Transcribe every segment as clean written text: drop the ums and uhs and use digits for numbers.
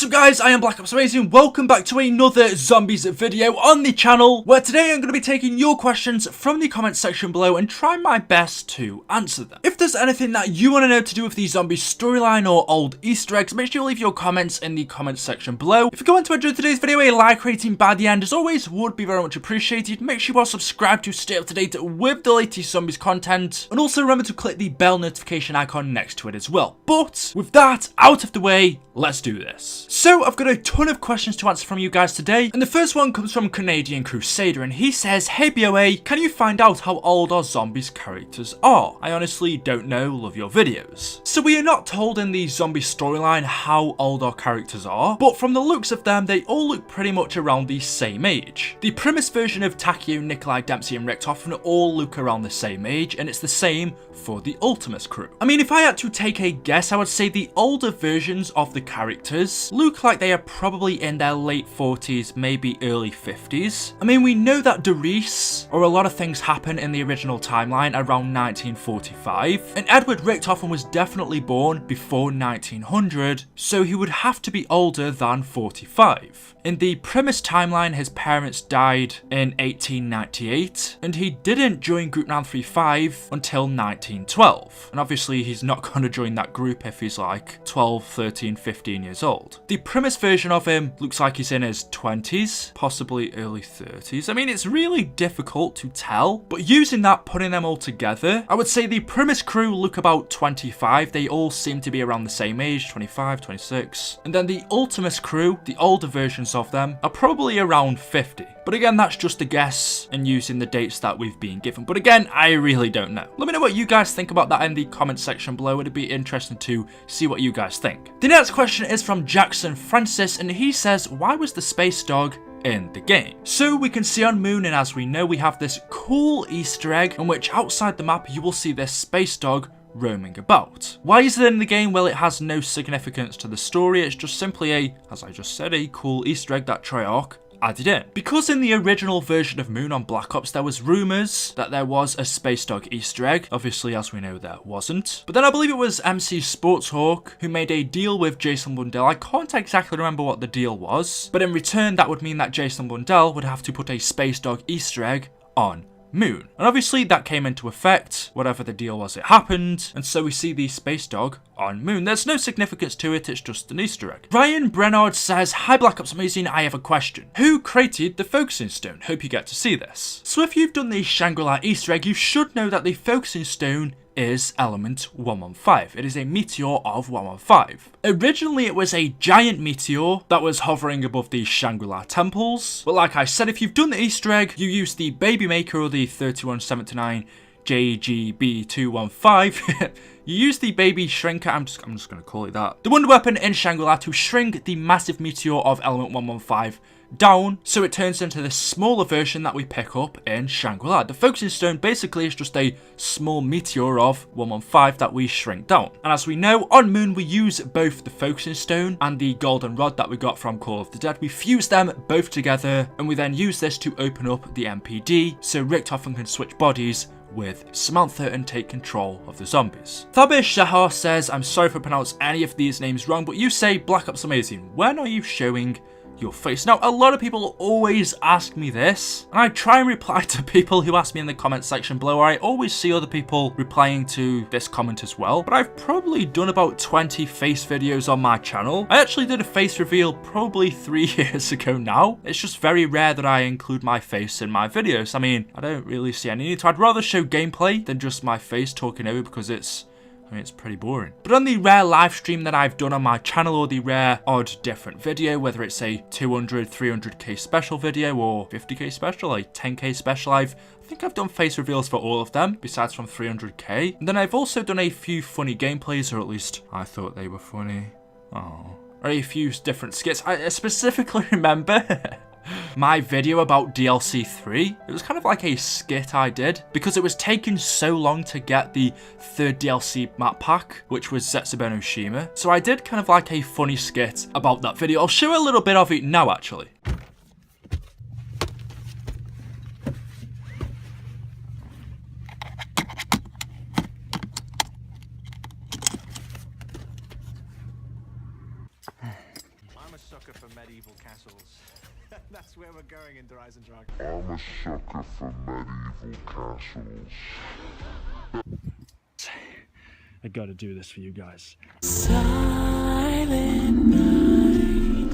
What's up guys, I am Black Ops Amazing. Welcome back to another zombies video on the channel, where today I'm going to be taking your questions from the comment section below and trying my best to answer them. If there's anything that you want to know to do with the zombie storyline or old Easter eggs, make sure you leave your comments in the comment section below. If you go on to enjoy today's video, a like rating by the end as always would be very much appreciated. Make sure you are subscribed to stay up to date with the latest zombies content, and also remember to click the bell notification icon next to it as well. But with that out of the way, let's do this. So I've got a ton of questions to answer from you guys today, and the first one comes from Canadian Crusader, and he says, "Hey BOA, can you find out how old our zombies characters are? I honestly don't know, love your videos." So we are not told in the zombie storyline how old our characters are, but from the looks of them, they all look pretty much around the same age. The Primus version of Takeo, Nikolai, Dempsey and Richtofen all look around the same age, and it's the same for the Ultimus crew. I mean, if I had to take a guess, I would say the older versions of the characters look like they are probably in their late 40s, maybe early 50s. I mean, we know that Doris, or a lot of things happen in the original timeline around 1945, and Edward Richtofen was definitely born before 1900, so he would have to be older than 45. In the Primus timeline, his parents died in 1898, and he didn't join Group 935 until 1912. And obviously, he's not going to join that group if he's like 12, 13, 15 years old. The Primus version of him looks like he's in his 20s, possibly early 30s. I mean, it's really difficult to tell, but using that, putting them all together, I would say the Primus crew look about 25. They all seem to be around the same age, 25, 26. And then the Ultimus crew, the older versions of them, are probably around 50. But again, that's just a guess and using the dates that we've been given. But again, I really don't know. Let me know what you guys think about that in the comment section below. It'd be interesting to see what you guys think. The next question is from Jackson Francis, and he says, "Why was the space dog in the game?" So we can see on Moon, and as we know, we have this cool Easter egg in which outside the map you will see this space dog roaming about. Why is it in the game? Well, it has no significance to the story. It's just simply a, as I just said, a cool Easter egg that Treyarch added in. Because in the original version of Moon on Black Ops, there was rumours that there was a space dog Easter egg. Obviously, as we know, there wasn't. But then I believe it was MC Sportshawk who made a deal with Jason Blundell. I can't exactly remember what the deal was, but in return, that would mean that Jason Blundell would have to put a space dog Easter egg on Moon. And obviously that came into effect, whatever the deal was, it happened, and so we see the space dog on Moon. There's no significance to it, it's just an Easter egg. Ryan Brennard says, "Hi Black Ops Amazing, I have a question. Who created the focusing stone? Hope you get to see this." So if you've done the Shangri-La Easter egg, you should know that the focusing stone is element 115. It is a meteor of 115. Originally, it was a giant meteor that was hovering above the Shangri-La temples, but like I said, if you've done the Easter egg, you use the Baby Maker or the 3179 JGB215. You use the Baby Shrinker, I'm just going to call it that, the wonder weapon in Shangri-La to shrink the massive meteor of element 115 down, so it turns into the smaller version that we pick up in Shangri-La. The focusing stone basically is just a small meteor of 115 that we shrink down. And as we know, on Moon we use both the focusing stone and the golden rod that we got from Call of the Dead. We fuse them both together, and we then use this to open up the MPD, so Richtofen can switch bodies with Samantha and take control of the zombies. Thabish Shahar says, "I'm sorry if I pronounce any of these names wrong, but you say Black Ops Amazing. When are you showing your face?" Now, a lot of people always ask me this, and I try and reply to people who ask me in the comment section below. I always see other people replying to this comment as well, but I've probably done about 20 face videos on my channel. I actually did a face reveal probably 3 years ago now. It's just very rare that I include my face in my videos. I mean, I don't really see any need to. I'd rather show gameplay than just my face talking over, because it's pretty boring. But on the rare live stream that I've done on my channel, or the rare odd different video, whether it's a 200, 300k special video or 50k special, a 10k special, I think I've done face reveals for all of them, besides from 300k. And then I've also done a few funny gameplays, or at least I thought they were funny. Oh. Or a few different skits. I specifically remember my video about DLC 3, it was kind of like a skit I did, because it was taking so long to get the third DLC map pack, which was Zetsubo no Shima. So I did kind of like a funny skit about that video. I'll show a little bit of it now, actually. medieval castles. That's where we're going in Horizon Drag. I'm a sucker for medieval castles. I gotta do this for you guys. Silent night,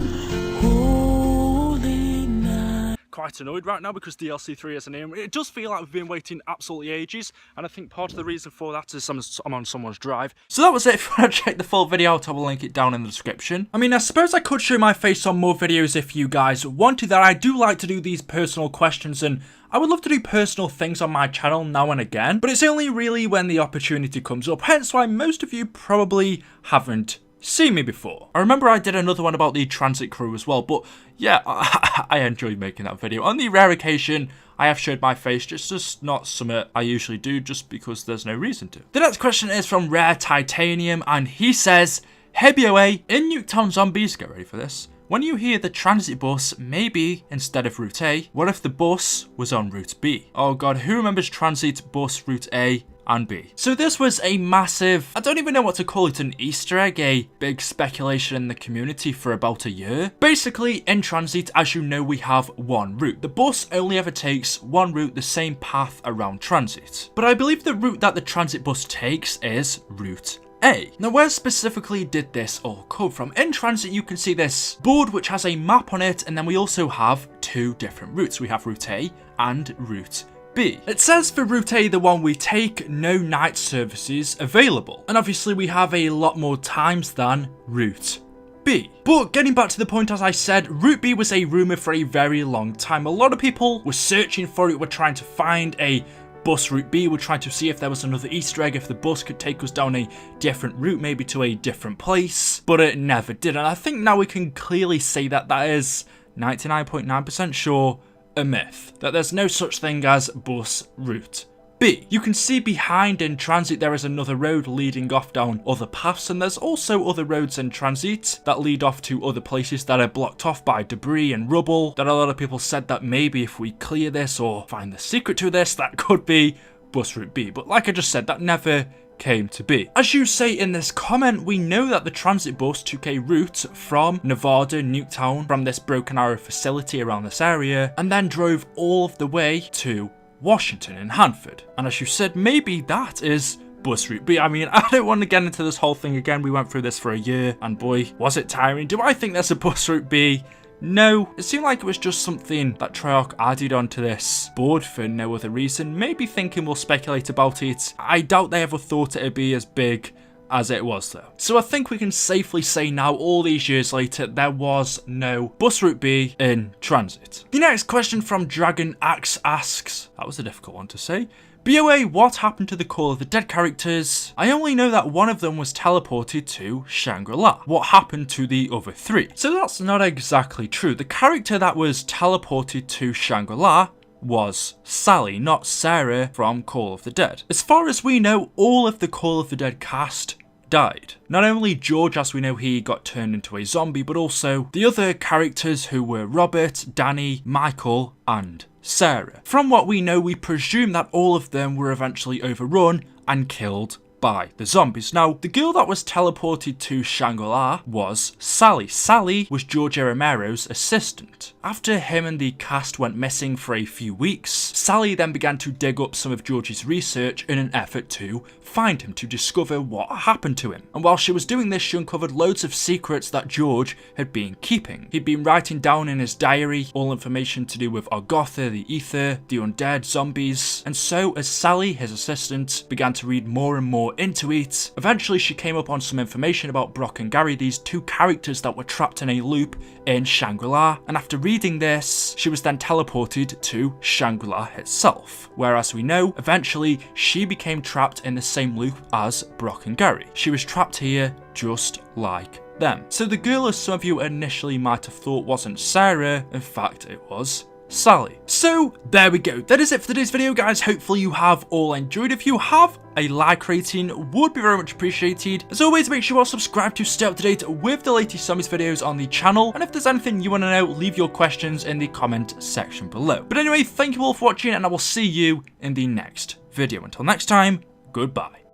holy night. Quite annoyed right now because DLC 3 isn't in. It does feel like we've been waiting absolutely ages, and I think part of the reason for that is I'm on someone's drive. So that was it. If you want to check the full video out, I will link it down in the description. I mean, I suppose I could show my face on more videos if you guys wanted that. I do like to do these personal questions, and I would love to do personal things on my channel now and again, but it's only really when the opportunity comes up, hence why most of you probably haven't seen me before. I remember I did another one about the transit crew as well, but yeah, I enjoyed making that video. On the rare occasion, I have showed my face, just not something I usually do, just because there's no reason to. The next question is from Rare Titanium, and he says, "Hey BOA, in Nuketown Zombies," get ready for this, "when you hear the transit bus, maybe instead of route A, what if the bus was on route B?" Oh god, who remembers transit bus route A and B? So this was a massive, I don't even know what to call it, an Easter egg, a big speculation in the community for about a year. Basically, in transit, as you know, we have one route. The bus only ever takes one route, the same path around transit. But I believe the route that the transit bus takes is route A. Now, where specifically did this all come from? In transit, you can see this board which has a map on it, and then we also have two different routes. We have route A and route B. It says for route A, the one we take, no night services available. And obviously we have a lot more times than route B. But getting back to the point, as I said, route B was a rumour for a very long time. A lot of people were searching for it, were trying to find a bus route B, we're trying to see if there was another Easter egg, if the bus could take us down a different route, maybe to a different place, but it never did. And I think now we can clearly say that that is 99.9% sure a myth, that there's no such thing as bus route B. You can see behind in transit there is another road leading off down other paths, and there's also other roads in transit that lead off to other places that are blocked off by debris and rubble, that a lot of people said that maybe if we clear this or find the secret to this, that could be bus route B. But like I just said, that never came to be. As you say in this comment, we know that the transit bus took a route from Nevada, Nuketown, from this Broken Arrow facility around this area, and then drove all of the way to Washington in Hanford. And as you said, maybe that is bus route B. I mean, I don't want to get into this whole thing again. We went through this for a year, and boy, was it tiring. Do I think there's a bus route B? No, it seemed like it was just something that Treyarch added onto this board for no other reason, maybe thinking we'll speculate about it. I doubt they ever thought it'd be as big as it was though. So I think we can safely say now, all these years later, there was no bus route B in transit. The next question from Dragon Axe asks, that was a difficult one to say, BOA, what happened to the Call of the Dead characters? I only know that one of them was teleported to Shangri-La. What happened to the other three? So that's not exactly true. The character that was teleported to Shangri-La was Sally, not Sarah from Call of the Dead. As far as we know, all of the Call of the Dead cast died. Not only George, as we know, he got turned into a zombie, but also the other characters who were Robert, Danny, Michael, and Sarah. From what we know, we presume that all of them were eventually overrun and killed by the zombies. Now, the girl that was teleported to Shangri-La was Sally. Sally was George A. Romero's assistant. After him and the cast went missing for a few weeks, Sally then began to dig up some of George's research in an effort to find him, to discover what happened to him. And while she was doing this, she uncovered loads of secrets that George had been keeping. He'd been writing down in his diary all information to do with Argotha, the Ether, the undead, zombies. And so as Sally, his assistant, began to read more and more into it, eventually she came up on some information about Brock and Gary, these two characters that were trapped in a loop in Shangri-La. And after reading this, she was then teleported to Shangri-La itself, where, as we know, eventually she became trapped in the same loop as Brock and Gary. She was trapped here just like them. So the girl, as some of you initially might have thought, wasn't Sarah, in fact it was Sally. So there we go. That is it for today's video, guys. Hopefully you have all enjoyed. If you have, a like rating would be very much appreciated. As always, make sure you are subscribed to stay up to date with the latest zombies videos on the channel. And if there's anything you want to know, leave your questions in the comment section below. But anyway, thank you all for watching, and I will see you in the next video. Until next time, goodbye.